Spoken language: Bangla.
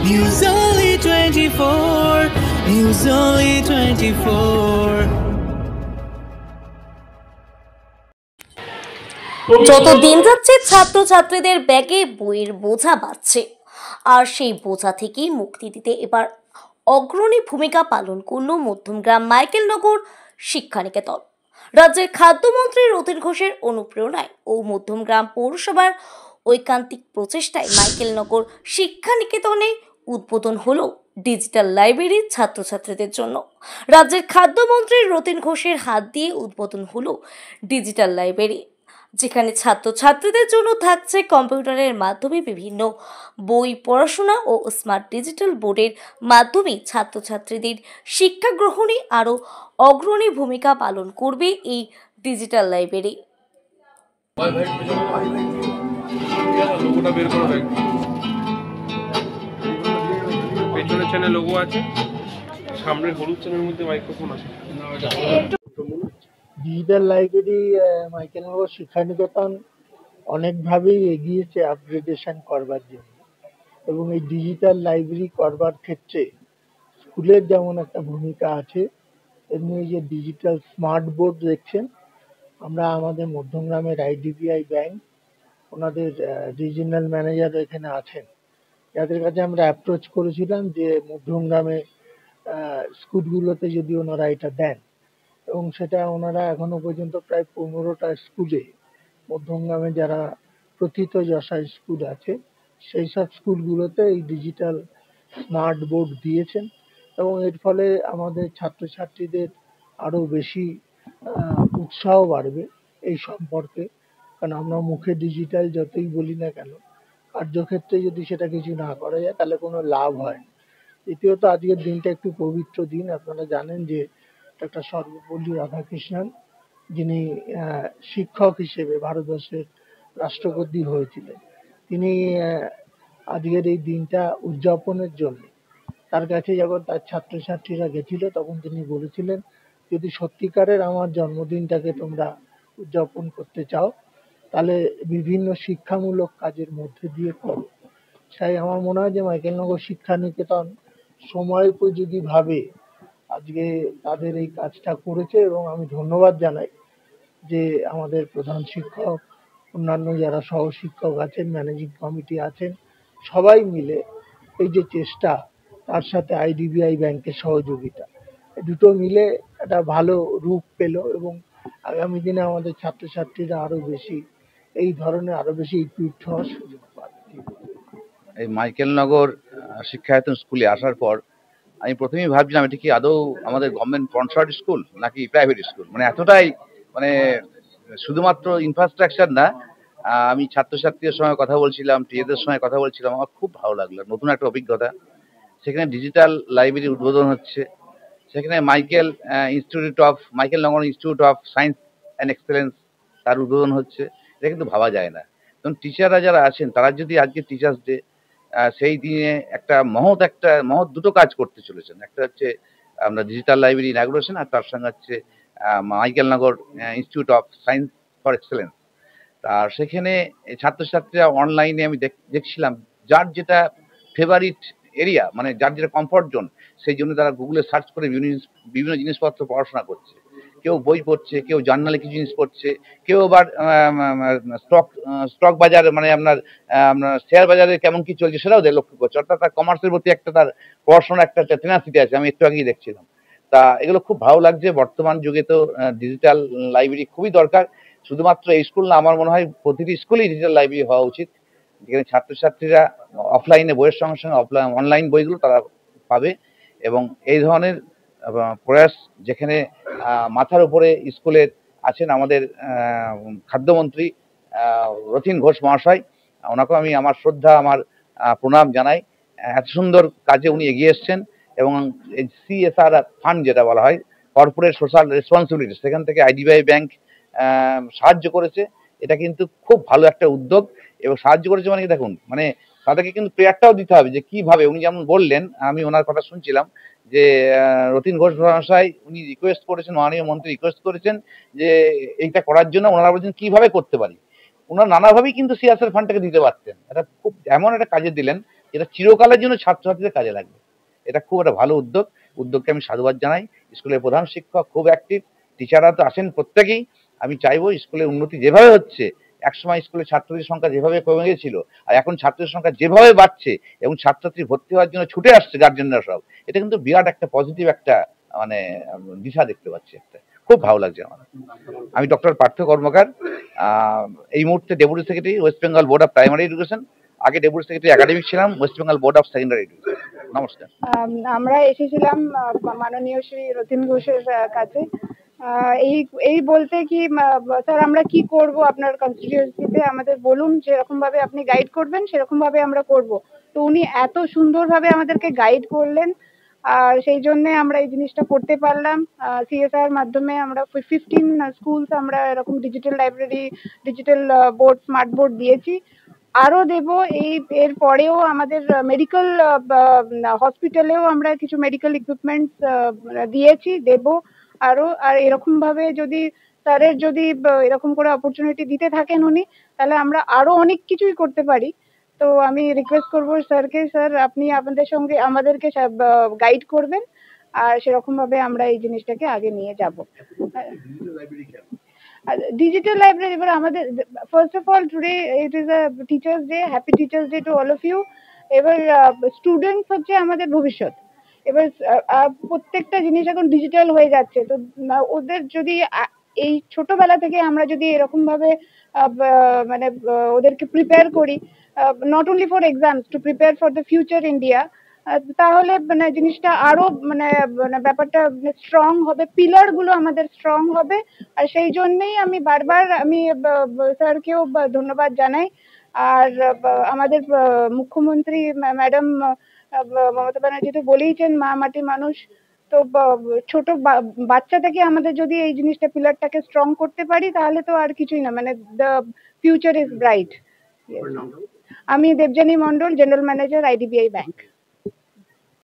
News Only 24. News Only 24. যত দিন যাচ্ছে ছাত্রছাত্রীদের ব্যাগে বইয়ের বোঝা বাড়ছে, আর সেই বোঝা থেকে মুক্তি দিতে এবার অগ্রণী ভূমিকা পালন করল মধ্যমগ্রাম মাইকেলনগর শিক্ষানিকেতন। রাজ্যের খাদ্যমন্ত্রী রতিন ঘোষের অনুপ্রেরণায় ও মধ্যমগ্রাম পৌরসভার ঐকান্তিক প্রচেষ্টায় মাইকেলনগর শিক্ষানিকেতনে উদ্বোধন হলো ডিজিটাল লাইব্রেরি ছাত্রছাত্রীদের জন্য। রাজ্যের খাদ্যমন্ত্রী রতিন ঘোষের হাত দিয়ে উদ্বোধন হলো ডিজিটাল লাইব্রেরি, যেখানে ছাত্রছাত্রীদের জন্য থাকছে কম্পিউটারের মাধ্যমে বিভিন্ন বই পড়াশোনা ও স্মার্ট ডিজিটাল বোর্ডের মাধ্যমে ছাত্রছাত্রীদের শিক্ষা গ্রহণে আরও অগ্রণী ভূমিকা পালন করবে এই ডিজিটাল লাইব্রেরি। পেছনের চ্যানেল লোগো আছে, সামনের হলুদ চ্যানেলের মধ্যে মাইক্রোফোন আছে। ডিজিটাল লাইব্রেরি মাইকেলনগর শিক্ষানিকেতন অনেকভাবেই এগিয়েছে আপগ্রেডেশন করবার জন্য, এবং এই ডিজিটাল লাইব্রেরি করবার ক্ষেত্রে স্কুলের যেমন একটা ভূমিকা আছে, তেমনি এই যে ডিজিটাল স্মার্ট বোর্ড দেখছেন, আমরা আমাদের মধ্যমগ্রামের আইডিবিআই ব্যাংক, ওনাদের রিজিনাল ম্যানেজার এখানে আছেন, যাদের কাছে আমরা অ্যাপ্রোচ করেছিলাম যে মধ্যমগ্রামে স্কুলগুলোতে যদি ওনারা এটা দেন, এবং সেটা ওনারা এখনো পর্যন্ত প্রায় 15টা স্কুলে মধ্যমগ্রামে যারা প্রথিতযশা স্কুল আছে সেই সব স্কুলগুলোতে এই ডিজিটাল স্মার্ট বোর্ড দিয়েছেন, এবং এর ফলে আমাদের ছাত্রছাত্রীদের আরো বেশি উৎসাহ বাড়বে এই সম্পর্কে। কারণ আমরা মুখে ডিজিটাল যতই বলি না কেন, কার্যক্ষেত্রে যদি সেটা কিছু না করা যায় তাহলে কোনো লাভ হয় না। দ্বিতীয়ত, আজকের দিনটা একটু পবিত্র দিন। আপনারা জানেন যে ডক্টর সর্বপল্লী রাধাকৃষ্ণন, যিনি শিক্ষক হিসেবে ভারতবর্ষের রাষ্ট্রপতি হয়েছিলেন, তিনি আজকের এই দিনটা উদযাপনের জন্য তার কাছে যখন তার ছাত্রছাত্রীরা গেছিল, তখন তিনি বলেছিলেন, যদি সত্যিকারের আমার জন্মদিনটাকে তোমরা উদযাপন করতে চাও তাহলে বিভিন্ন শিক্ষামূলক কাজের মধ্যে দিয়ে করো। তাই আমার মনে হয় যে মাইকেলনগর শিক্ষানিকেতন সময়োপযোগীভাবে আজকে তাদের এই কাজটা করেছে, এবং আমি ধন্যবাদ জানাই যে আমাদের প্রধান শিক্ষক, অন্যান্য যারা সহ শিক্ষক আছেন, ম্যানেজিং কমিটি আছেন, সবাই মিলে এই যে চেষ্টা, তার সাথে আইডিবিআই ব্যাংকের সহযোগিতা, দুটো মিলে একটা ভালো রূপ পেল, এবং আগামী দিনে আমাদের ছাত্রছাত্রীরা আরো বেশি এই ধরনের আরো বেশি ইকুইপড হওয়ার সুযোগ পাবে। এই মাইকেলনগর শিক্ষায়তন স্কুলে আসার পর আমি প্রথমেই ভাবছিলাম এটা কি আদৌ আমাদের গভর্নমেন্ট স্পন্সর্ড স্কুল নাকি প্রাইভেট স্কুল। মানে এতটাই মানে শুধুমাত্র ইনফ্রাস্ট্রাকচার না, আমি ছাত্রছাত্রীদের সঙ্গে কথা বলছিলাম, টিএদের সঙ্গে কথা বলছিলাম, আমার খুব ভালো লাগলো, নতুন একটা অভিজ্ঞতা। সেখানে ডিজিটাল লাইব্রেরি উদ্বোধন হচ্ছে, সেখানে Michaelnagar institute of science and excellence তার উদ্বোধন হচ্ছে। এটা কিন্তু ভাবা যায় না। এবং টিচাররা যারা আছেন তারা যদি আজকে টিচার্স ডে, সেই দিনে একটা মহৎ দুটো কাজ করতে চলেছেন। একটা হচ্ছে আমরা ডিজিটাল লাইব্রেরি ইনাগুরেশন, আর তার সঙ্গে হচ্ছে Michaelnagar institute of science for excellence. আর সেখানে ছাত্রছাত্রীরা অনলাইনে আমি দেখছিলাম যার যেটা ফেভারিট এরিয়া, মানে যার যেটা কমফর্ট জোন, সেই জন্য তারা গুগলে সার্চ করে বিভিন্ন জিনিসপত্র পড়াশোনা করছে। কেউ বই পড়ছে, কেউ জার্নালে কিছু জিনিস পড়ছে, কেউ আবার স্টক বাজার, মানে আপনার শেয়ার বাজারে কেমন কি চলছে সেটাও লক্ষ্য করছে। অর্থাৎ তার কমার্সের প্রতি একটা তার পড়াশোনার একটা টেনাসিটি আছে, আমি একটু আগেই দেখছিলাম। তা এগুলো খুব ভালো লাগছে। বর্তমান যুগে তো ডিজিটাল লাইব্রেরি খুবই দরকার। শুধুমাত্র এই স্কুল না, আমার মনে হয় প্রতিটি স্কুলেই ডিজিটাল লাইব্রেরি হওয়া উচিত, যেখানে ছাত্রছাত্রীরা অফলাইনে বইয়ের সঙ্গে সঙ্গে অনলাইন বইগুলো তারা পাবে। এবং এই ধরনের প্রয়াস যেখানে মাথার উপরে স্কুলের আছেন আমাদের খাদ্যমন্ত্রী রতিন ঘোষ মহাশয়, ওনাকেও আমি আমার শ্রদ্ধা, আমার প্রণাম জানাই। এত সুন্দর কাজে উনি এগিয়ে এসছেন, এবং এই CSR ফান্ড যেটা বলা হয়, কর্পোরেট সোশ্যাল রেসপন্সিবিলিটি, সেখান থেকে আইডিবিআই ব্যাংক সাহায্য করেছে। এটা কিন্তু খুব ভালো একটা উদ্যোগ, এবং সাহায্য করেছে মানে দেখুন, মানে তাদেরকে কিন্তু প্রেয়ারটাও দিতে হবে যে কিভাবে। উনি যেমন বললেন, আমি ওনার কথা শুনছিলাম যে রতিন ঘোষ মহাশয় উনি রিকোয়েস্ট করেছেন, মাননীয় মন্ত্রী রিকোয়েস্ট করেছেন যে এইটা করার জন্য। ওনারা বলছেন কিভাবে করতে পারি। ওনারা নানাভাবেই কিন্তু CSR ফান্ডটাকে দিতে পারতেন। এটা খুব এমন একটা কাজে দিলেন যেটা চিরকালের জন্য ছাত্রছাত্রীদের কাজে লাগবে। এটা খুব একটা ভালো উদ্যোগকে আমি সাধুবাদ জানাই। স্কুলের প্রধান শিক্ষক খুব অ্যাক্টিভ, টিচাররা তো আসেন প্রত্যেকেই। আমি চাইবো স্কুলের উন্নতি যেভাবে হচ্ছে, একসময় স্কুলে ছাত্রছাত্রীর সংখ্যা যেভাবে কমে গেছিল আর এখন ছাত্রীর সংখ্যা যেভাবে বাড়ছে এবং ছাত্রছাত্রী ভর্তি হওয়ার জন্য ছুটে আসছে গার্জেনরা সব, এটা কিন্তু বিরাট একটা পজিটিভ একটা মানে দিশা দেখতে পাচ্ছি একটা। খুব ভালো লাগছে আমার। আমি ডক্টর পার্থ কর্মকার, এই মুহূর্তে deputy secretary West Bengal board of primary education. আগে ডেপুটি সেক্রেটারি একাডেমিক ছিলাম West Bengal board of secondary education. নমস্কার। আমরা এসেছিলাম মাননীয় শ্রী রতিন ঘোষের কাছে এই এই বলতে কি স্যার আমরা কি করব আপনার কনস্টিটিউয়েন্সিতে, আমাদের বলুন যেরকম ভাবে আপনি গাইড করবেন সেরকম ভাবে আমরা করব। তো উনি এত সুন্দরভাবে আমাদেরকে গাইড করলেন আর সেই জন্য আমরা এই জিনিসটা করতে পারলাম। সিএসআর মাধ্যমে আমরা 15 স্কুলস আমরা এরকম digital library, digital board, smart board দিয়েছি, আরো দেব। এর পরেও আমাদের মেডিকেল হসপিটালেও আমরা কিছু মেডিকেল ইকুইপমেন্টস দিয়েছি, দেব আরো। আর এরকম ভাবে যদি স্যারের যদি এরকম করে অপরচুনিটি দিতে থাকেন উনি, তাহলে আমরা আরো অনেক কিছুই করতে পারি। তো আমি রিকোয়েস্ট করবো স্যারকে, স্যার আপনি আমাদের সঙ্গে আমাদেরকে গাইড করবেন আর সেরকম ভাবে আমরা এই জিনিসটাকে আগে নিয়ে যাব। ডিজিটাল লাইব্রেরি এবার আমাদের first of all today it is a teachers day, happy teachers day to all of you. এবার স্টুডেন্টস হচ্ছে আমাদের ভবিষ্যৎ। এবার প্রত্যেকটা জিনিস এখন ডিজিটাল হয়ে যাচ্ছে, তো ওদের যদি এই ছোটবেলা থেকে আমরা যদি এরকম ভাবে মানে ওদেরকে প্রিপেয়ার করি, not only for exams, to prepare for the future India, তাহলে মানে জিনিসটা আরো মানে ব্যাপারটা স্ট্রং হবে, পিলার গুলো আমাদের স্ট্রং হবে। আর সেই জন্যই আমি বারবার আমি স্যারকেও ধন্যবাদ জানাই। আর আমাদের মুখ্যমন্ত্রী ম্যাডাম মমতা ব্যানার্জি তো বলেইছেন মা মাটি মানুষ, তো ছোট বাচ্চা থেকে আমাদের যদি এই জিনিসটা পিলারটাকে স্ট্রং করতে পারি তাহলে তো আর কিছুই না, মানে দ্য ফিউচার ইজ ব্রাইট। আমি Debjani Mondal, general manager, IDBI bank.